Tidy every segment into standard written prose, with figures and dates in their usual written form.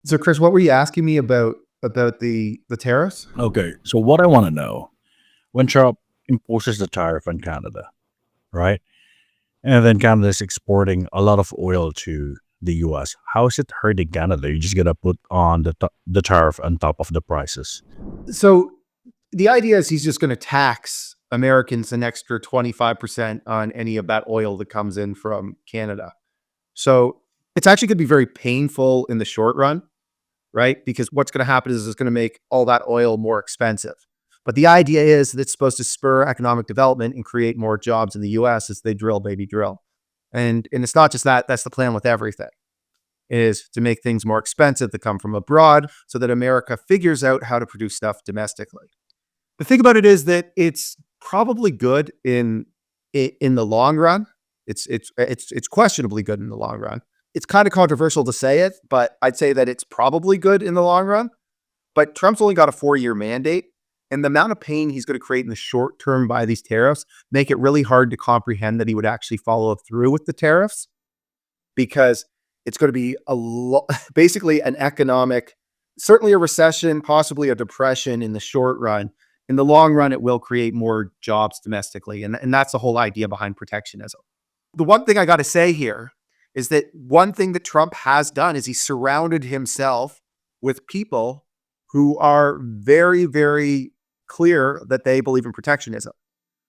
So, Chris, what were you asking me about the tariffs? Okay, so what I want to know, when Trump imposes the tariff on Canada, right? And then Canada is exporting a lot of oil to the US. How is it hurting Canada? You just gonna put on the tariff on top of the prices. So, the idea is he's just going to tax Americans an extra 25% on any of that oil that comes in from Canada. So, it's actually going to be very painful in the short run, right? Because what's going to happen is it's going to make all that oil more expensive. But the idea is that it's supposed to spur economic development and create more jobs in the US as they drill, baby, drill. And it's not just that, that's the plan with everything. Is to make things more expensive to come from abroad so that America figures out how to produce stuff domestically. The thing about it is that it's probably good in the long run. It's questionably good in the long run. It's kind of controversial to say it, but I'd say that it's probably good in the long run. But Trump's only got a 4-year mandate, and the amount of pain he's going to create in the short term by these tariffs make it really hard to comprehend that he would actually follow through with the tariffs because it's going to be basically an economic, certainly a recession, possibly a depression in the short run. In the long run, it will create more jobs domestically. And that's the whole idea behind protectionism. The one thing I got to say here is that one thing that Trump has done is he surrounded himself with people who are very, very clear that they believe in protectionism.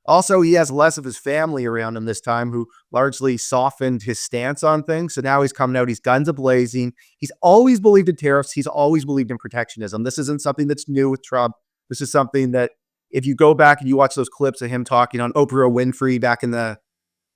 Also, he has less of his family around him this time who largely softened his stance on things. So now he's coming out, he's guns a-blazing. He's always believed in tariffs. He's always believed in protectionism. This isn't something that's new with Trump. This is something that if you go back and you watch those clips of him talking on Oprah Winfrey back in the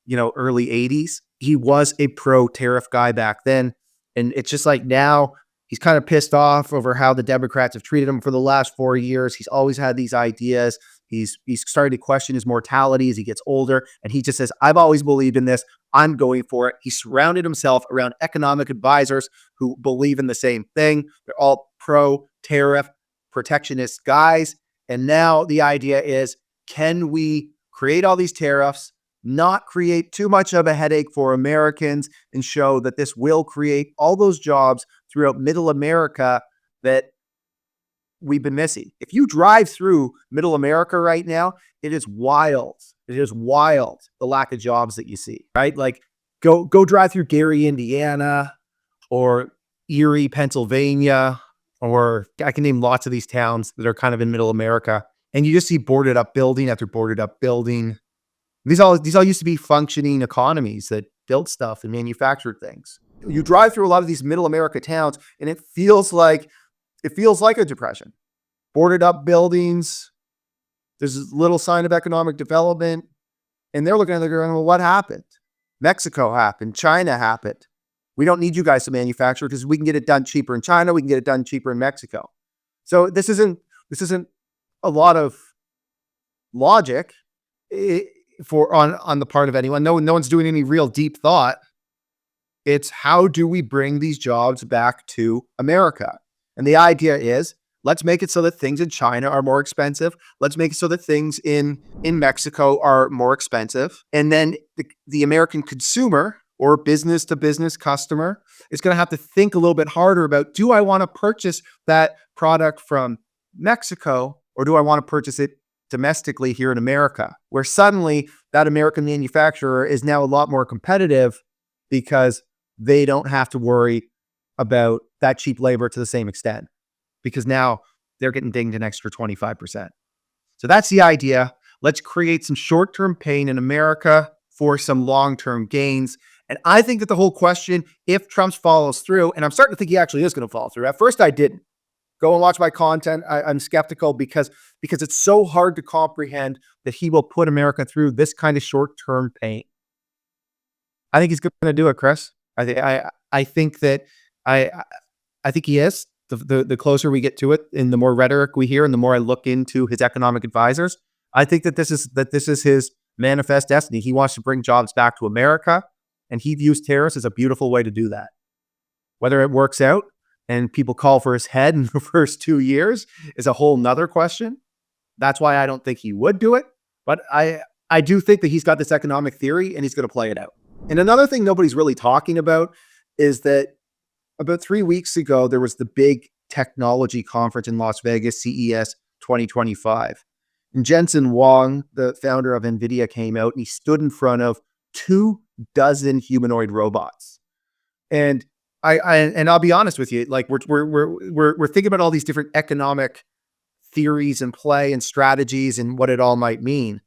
early 80s, he was a pro-tariff guy back then. And it's just like now he's kind of pissed off over how the Democrats have treated him for the last 4 years. He's always had these ideas. He's starting to question his mortality as he gets older. And he just says, I've always believed in this. I'm going for it. He surrounded himself around economic advisors who believe in the same thing. They're all pro-tariff protectionist guys. And now the idea is, can we create all these tariffs, not create too much of a headache for Americans, and show that this will create all those jobs throughout middle America that we've been missing. If you drive through middle America right now, it is wild. It is wild, the lack of jobs that you see, right? Like go drive through Gary, Indiana, or Erie, Pennsylvania, or I can name lots of these towns that are kind of in middle America. And you just see boarded up building after boarded up building. These all used to be functioning economies that built stuff and manufactured things. You drive through a lot of these middle America towns, and it feels like a depression. Boarded up buildings. There's little sign of economic development, and they're looking at it going, "Well, what happened? Mexico happened. China happened. We don't need you guys to manufacture because we can get it done cheaper in China. We can get it done cheaper in Mexico." So this isn't a lot of logic for on the part of anyone. No one's doing any real deep thought. It's how do we bring these jobs back to America? And the idea is, let's make it so that things in China are more expensive. Let's make it so that things in Mexico are more expensive. And then the American consumer or business to business customer is going to have to think a little bit harder about, do I want to purchase that product from Mexico or do I want to purchase it domestically here in America? Where suddenly that American manufacturer is now a lot more competitive because they don't have to worry about that cheap labor to the same extent, because now they're getting dinged an extra 25%. So that's the idea. Let's create some short-term pain in America for some long-term gains. And I think that the whole question, if Trump follows through, and I'm starting to think he actually is going to follow through. At first I didn't. Go and watch my content. I'm skeptical because it's so hard to comprehend that he will put America through this kind of short-term pain. I think he's going to do it, Chris. I think that I think he is. The closer we get to it, and the more rhetoric we hear, and the more I look into his economic advisors, I think that this is his manifest destiny. He wants to bring jobs back to America, and he views tariffs as a beautiful way to do that. Whether it works out and people call for his head in the first 2 years is a whole nother question. That's why I don't think he would do it. But I do think that he's got this economic theory and he's going to play it out. And another thing nobody's really talking about is that About 3 weeks ago, there was the big technology conference in Las Vegas, CES 2025. And Jensen Huang, the founder of NVIDIA, came out and he stood in front of 24 humanoid robots. And I'll be honest with you, like we're thinking about all these different economic theories and play and strategies and what it all might mean.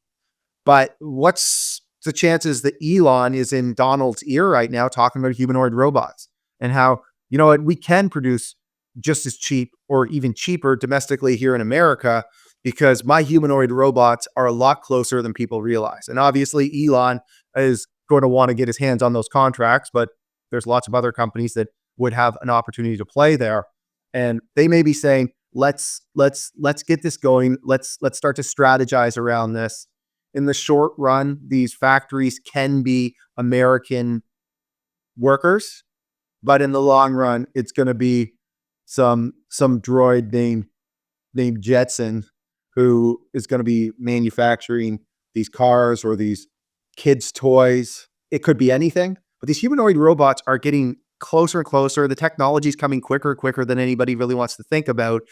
But what's the chances that Elon is in Donald's ear right now talking about humanoid robots and how, you know what, we can produce just as cheap or even cheaper domestically here in America because my humanoid robots are a lot closer than people realize. And obviously, Elon is going to want to get his hands on those contracts, but there's lots of other companies that would have an opportunity to play there. And they may be saying, let's get this going. Let's start to strategize around this. In the short run, these factories can be American workers, but in the long run, it's going to be some droid named Jetson who is going to be manufacturing these cars or these kids' toys. It could be anything, but these humanoid robots are getting closer and closer. The technology is coming quicker than anybody really wants to think about.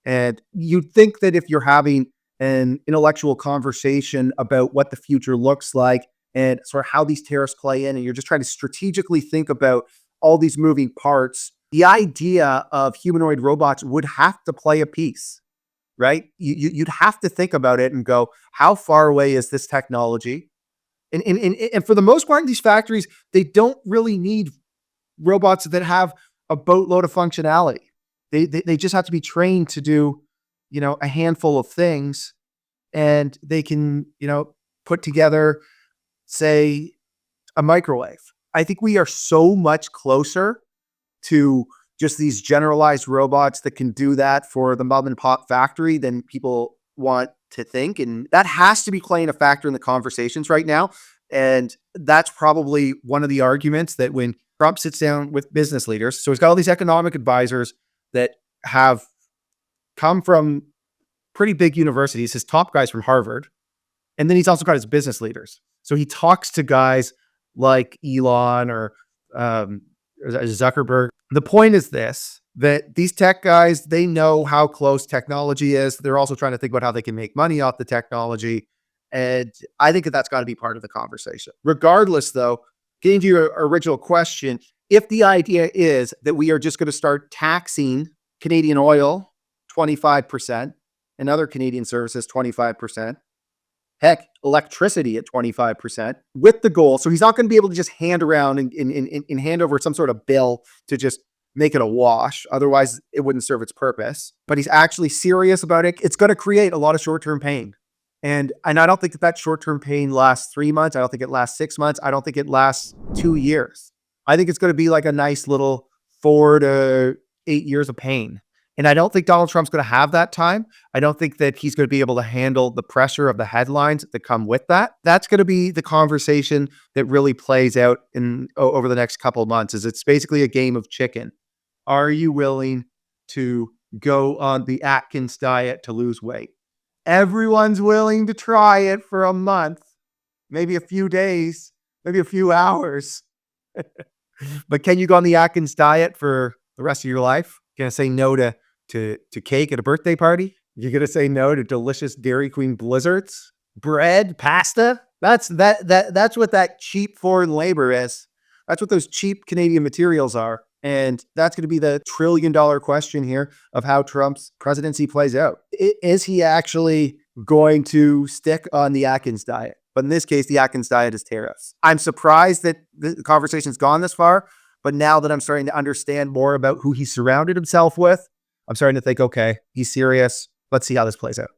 And you'd think that if you're having an intellectual conversation about what the future looks like and sort of how these tariffs play in, and you're just trying to strategically think about all these moving parts, the idea of humanoid robots would have to play a piece, right? You'd have to think about it and go, how far away is this technology? And for the most part, in these factories, they don't really need robots that have a boatload of functionality. They just have to be trained to do, a handful of things, and they can, put together, say, a microwave. I think we are so much closer to just these generalized robots that can do that for the mom and pop factory than people want to think. And that has to be playing a factor in the conversations right now. And that's probably one of the arguments that when Trump sits down with business leaders, so he's got all these economic advisors that have come from pretty big universities, his top guys from Harvard, and then he's also got his business leaders. So he talks to guys like Elon or Zuckerberg. The point is this, that these tech guys, they know how close technology is. They're also trying to think about how they can make money off the technology. And I think that that's got to be part of the conversation. Regardless, though, getting to your original question, if the idea is that we are just going to start taxing Canadian oil 25% and other Canadian services 25%, heck, electricity at 25% with the goal. So he's not going to be able to just hand around and hand over some sort of bill to just make it a wash. Otherwise, it wouldn't serve its purpose. But he's actually serious about it. It's going to create a lot of short-term pain. And I don't think that short-term pain lasts 3 months. I don't think it lasts 6 months. I don't think it lasts 2 years. I think it's going to be like a nice little 4 to 8 years of pain. And I don't think Donald Trump's going to have that time. I don't think that he's going to be able to handle the pressure of the headlines that come with that. That's going to be the conversation that really plays out over the next couple of months. Is it's basically a game of chicken. Are you willing to go on the Atkins diet to lose weight? Everyone's willing to try it for a month, maybe a few days, maybe a few hours. But can you go on the Atkins diet for the rest of your life? You're going to say no to cake at a birthday party? You're going to say no to delicious Dairy Queen blizzards, bread, pasta? That's what that cheap foreign labor is. That's what those cheap Canadian materials are. And that's going to be the trillion-dollar question here of how Trump's presidency plays out. Is he actually going to stick on the Atkins diet? But in this case, the Atkins diet is tariffs. I'm surprised that the conversation's gone this far, but now that I'm starting to understand more about who he surrounded himself with, I'm starting to think, okay, he's serious. Let's see how this plays out.